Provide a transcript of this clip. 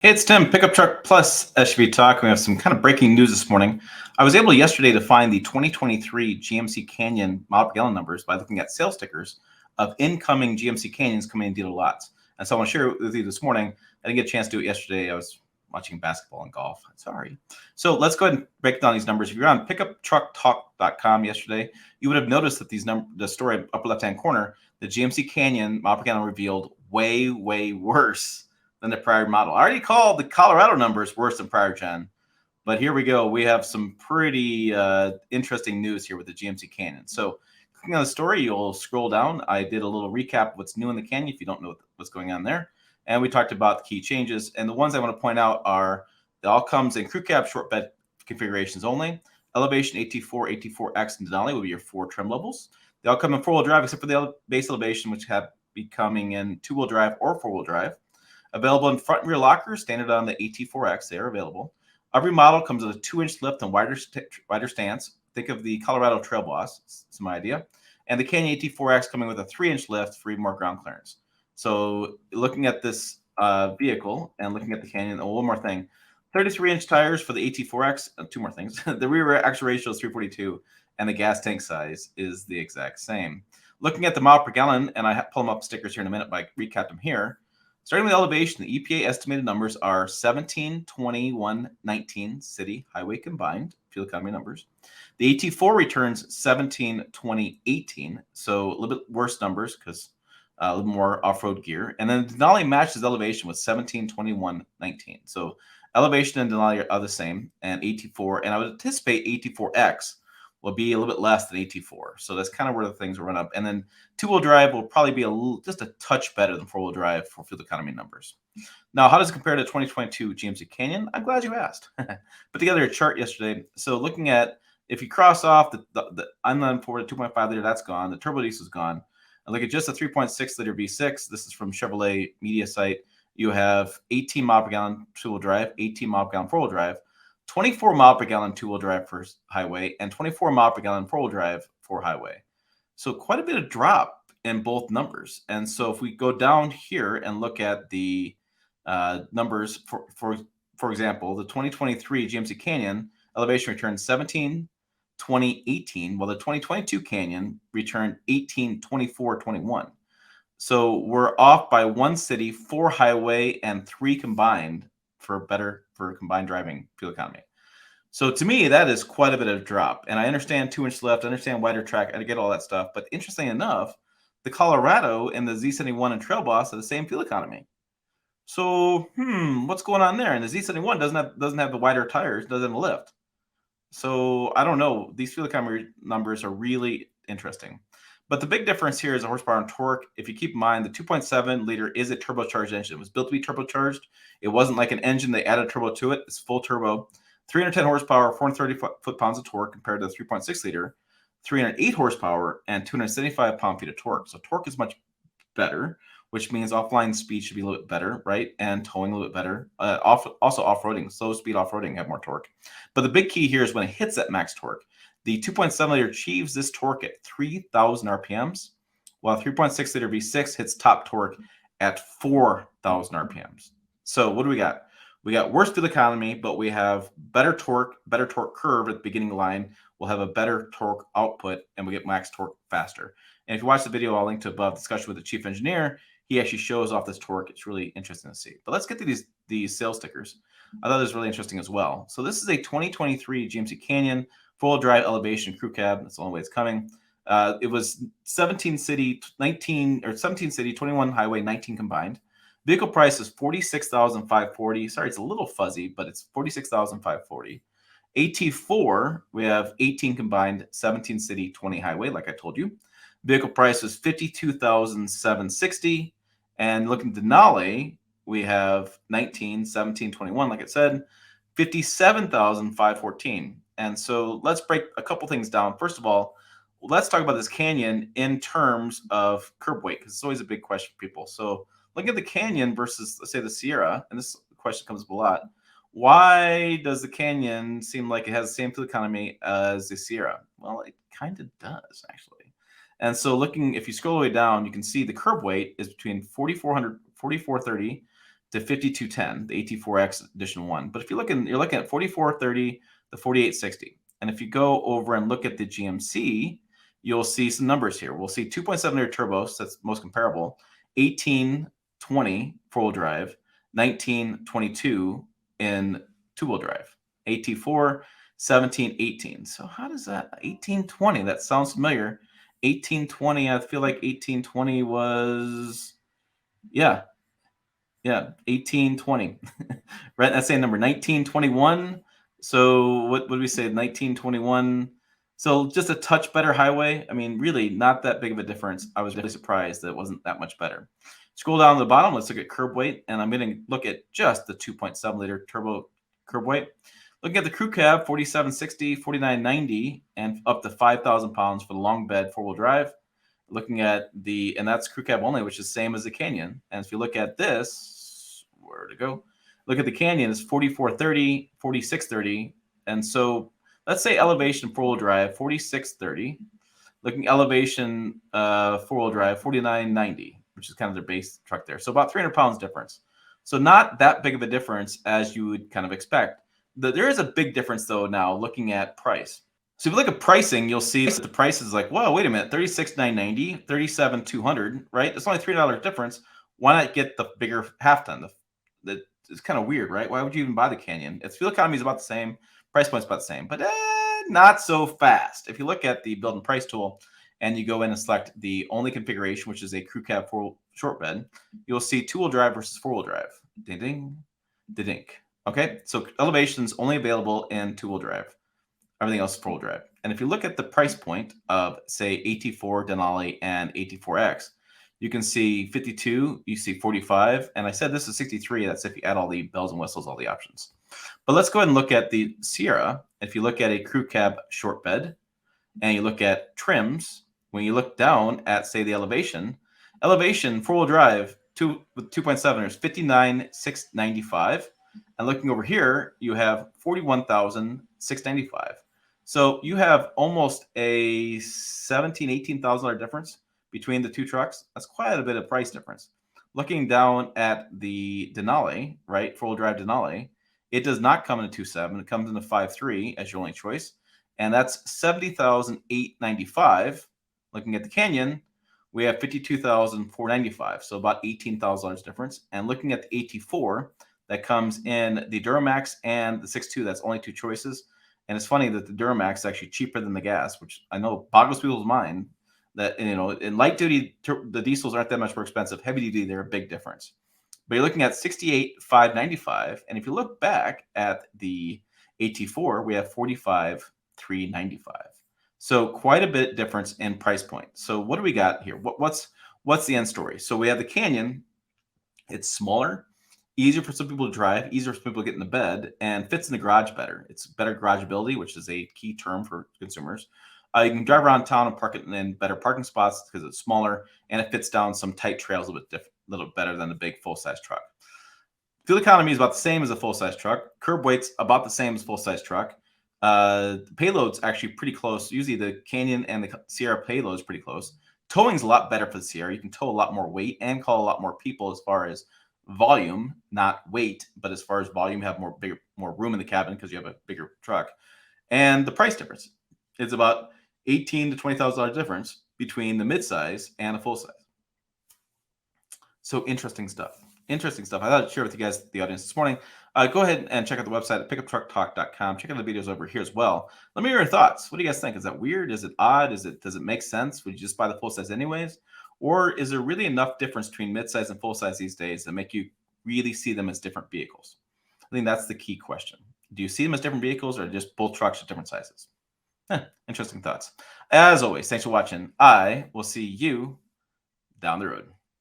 Hey, it's Tim, Pickup Truck Plus SUV Talk. We have some kind of breaking news this morning. I was able yesterday to find the 2023 GMC Canyon mile per gallon numbers by looking at sales stickers of incoming GMC Canyons coming in dealer lots. And so I want to share it with you this morning. I didn't get a chance to do it yesterday. I was watching basketball and golf. Sorry. So let's go ahead and break down these numbers. If you're on pickuptrucktalk.com yesterday, you would have noticed that the story upper left-hand corner, the GMC Canyon mile per gallon revealed way worse than the prior model. I already called the Colorado numbers worse than prior gen, but here we go. We have some pretty interesting news here with the GMC Canyon. So clicking on the story, you'll scroll down. I did a little recap of what's new in the Canyon if you don't know what's going on there. And we talked about the key changes. And the ones I want to point out are it all comes in crew cab short bed configurations only. Elevation AT4, AT4X, and Denali will be your 4 trim levels. They all come in 4-wheel drive except for the base elevation, which have be coming in 2-wheel drive or 4-wheel drive. Available in front and rear lockers, standard on the AT4X, they are available. Every model comes with a 2-inch lift and wider stance. Think of the Colorado Trail Boss, it's my idea. And the Canyon AT4X coming with a 3-inch lift for even more ground clearance. So looking at this vehicle and looking at the Canyon, one more thing. 33-inch tires for the AT4X, 2 more things. The rear axle ratio is 342, and the gas tank size is the exact same. Looking at the mile per gallon, and I pull them up stickers here in a minute, but I recap them here. Starting with elevation, the EPA estimated numbers are 17, 21, 19 city highway combined fuel economy numbers. The AT4 returns 17, 20, 18, so a little bit worse numbers because a little more off-road gear. And then Denali matches elevation with 17, 21, 19. So elevation and Denali are the same, and AT4, and I would anticipate AT4X will be a little bit less than AT4. So that's kind of where the things will run up. And then 2-wheel drive will probably be just a touch better than 4-wheel drive for fuel economy numbers. Now, how does it compare to 2022 GMC Canyon? I'm glad you asked. Put together a chart yesterday. So looking at, if you cross off the inline four to 2.5 liter, that's gone. The turbo diesel is gone. And look at just a 3.6 liter V6. This is from Chevrolet media site. You have 18 mile per gallon 2-wheel drive, 18 mile per gallon 4-wheel drive, 24 mile per gallon 2-wheel drive for highway, and 24 mile per gallon 4-wheel drive for highway. So quite a bit of drop in both numbers. And so if we go down here and look at the numbers, for example, the 2023 GMC Canyon elevation returned 17, 20, 18, while the 2022 Canyon returned 18, 24, 21. So we're off by 1 city, 4 highway, and 3 combined for combined driving fuel economy. So to me, that is quite a bit of drop. And I understand 2-inch lift, I understand wider track, I get all that stuff. But interesting enough, the Colorado and the Z71 and Trail Boss are the same fuel economy. So, what's going on there? And the Z71 doesn't have the wider tires, doesn't have a lift. So I don't know. These fuel economy numbers are really interesting. But the big difference here is the horsepower and torque. If you keep in mind, the 2.7 liter is a turbocharged engine. It was built to be turbocharged. It wasn't like an engine they added turbo to it. It's full turbo. 310 horsepower, 430 foot-pounds of torque compared to the 3.6 liter, 308 horsepower, and 275 pound-feet of torque. So torque is much better, which means offline speed should be a little bit better, right? And towing a little bit better. Also off-roading, slow speed off-roading have more torque. But the big key here is when it hits that max torque. The 2.7 liter achieves this torque at 3,000 RPMs, while 3.6 liter V6 hits top torque at 4,000 RPMs. So what do we got? We got worse fuel economy, but we have better torque curve at the beginning line. We'll have a better torque output, and we get max torque faster. And if you watch the video, I'll link to above discussion with the chief engineer. He actually shows off this torque. It's really interesting to see. But let's get to these sales stickers. I thought it was really interesting as well. So this is a 2023 GMC Canyon 4-wheel drive elevation crew cab. That's the only way it's coming. It was 17 city, 21 highway, 19 combined. Vehicle price is $46,540. Sorry, it's a little fuzzy, but it's $46,540. AT4, we have 18 combined, 17 city, 20 highway, like I told you. Vehicle price is $52,760. And looking at Denali, we have 19, 17, 21, like I said, $57,514. And so let's break a couple things down. First of all, let's talk about this Canyon in terms of curb weight, because it's always a big question for people. So look at the Canyon versus, let's say, the Sierra, and this question comes up a lot. Why does the Canyon seem like it has the same fuel economy as the Sierra? Well, it kind of does, actually. And so if you scroll all the way down, you can see the curb weight is between 4,430 to 5210, the AT4X Edition 1. But if you're looking at 4430 to 4860. And if you go over and look at the GMC, you'll see some numbers here. We'll see 2.7 liter turbos, that's most comparable, 1820 four-wheel drive, 1922 in two-wheel drive, AT4 1718. So how does that 1820? That sounds familiar. 1820, I feel like 1820 was, yeah, 1820. Right, that's saying number 1921. So what would we say? 1921. So just a touch better highway. I mean, really not that big of a difference. I was really surprised that it wasn't that much better. Scroll down to the bottom. Let's look at curb weight, and I'm going to look at just the 2.7 liter turbo curb weight. Looking at the crew cab, 4760, 4990, and up to 5,000 pounds for the long bed four-wheel drive. Looking at and that's crew cab only, which is the same as the Canyon. And if you look at this, where to go? Look at the Canyon, it's 4430, 4630. And so let's say elevation four-wheel drive, 4630. Looking elevation four-wheel drive, 4990, which is kind of their base truck there. So about 300 pounds difference. So not that big of a difference as you would kind of expect. There is a big difference, though, now looking at price. So if you look at pricing, you'll see that the price is like, whoa, wait a minute, $36,990, $37,200, right? It's only $3 difference. Why not get the bigger half ton? It's kind of weird, right? Why would you even buy the Canyon? Its fuel economy is about the same, price point's about the same, but not so fast. If you look at the build and price tool and you go in and select the only configuration, which is a crew cab short bed, you'll see two-wheel drive versus four-wheel drive. Ding, ding, ding, ding. Okay, so elevation's only available in two-wheel drive. Everything else is four-wheel drive. And if you look at the price point of, say, AT4 Denali and AT4X, you can see 52, you see 45, and I said this is 63. That's if you add all the bells and whistles, all the options. But let's go ahead and look at the Sierra. If you look at a crew cab short bed, and you look at trims, when you look down at, say, the elevation four-wheel drive, with 2.7 is 59,695. And looking over here, you have 41,695. So you have almost a $17,000, $18,000 difference between the two trucks. That's quite a bit of price difference. Looking down at the Denali, right, four-wheel drive Denali, it does not come in a 2.7. It comes in a 5.3 as your only choice. And that's 70,895. Looking at the Canyon, we have 52,495. So about $18,000 difference. And looking at the AT4, that comes in the Duramax and the 6.2. That's only two choices. And it's funny that the Duramax is actually cheaper than the gas, which I know boggles people's mind. That, you know, in light duty, the diesels aren't that much more expensive. Heavy duty, they're a big difference. But you're looking at 68,595. And if you look back at the AT4, we have 45,395. So quite a bit difference in price point. So what do we got here? What's the end story? So we have the Canyon. It's smaller, easier for some people to drive, easier for people to get in the bed, and fits in the garage better. It's better garageability, which is a key term for consumers. You can drive around town and park it in better parking spots because it's smaller, and it fits down some tight trails a little bit better than the big full-size truck. Fuel economy is about the same as a full-size truck. Curb weight's about the same as full-size truck. The payload's actually pretty close. Usually the Canyon and the Sierra payload is pretty close. Towing's a lot better for the Sierra. You can tow a lot more weight and call a lot more people as far as volume, not weight, but as far as volume, you have more room in the cabin because you have a bigger truck. And the price difference is about $18,000 to $20,000 difference between the midsize and a full size. So interesting stuff. I thought I'd share with you guys, the audience, this morning. Go ahead and check out the website at pickuptrucktalk.com. Check out the videos over here as well. Let me hear your thoughts. What do you guys think? Is that weird? Is it odd? Does it make sense? Would you just buy the full size anyways? Or is there really enough difference between midsize and full size these days that make you really see them as different vehicles? I think that's the key question. Do you see them as different vehicles or just both trucks at different sizes? Interesting thoughts. As always, thanks for watching. I will see you down the road.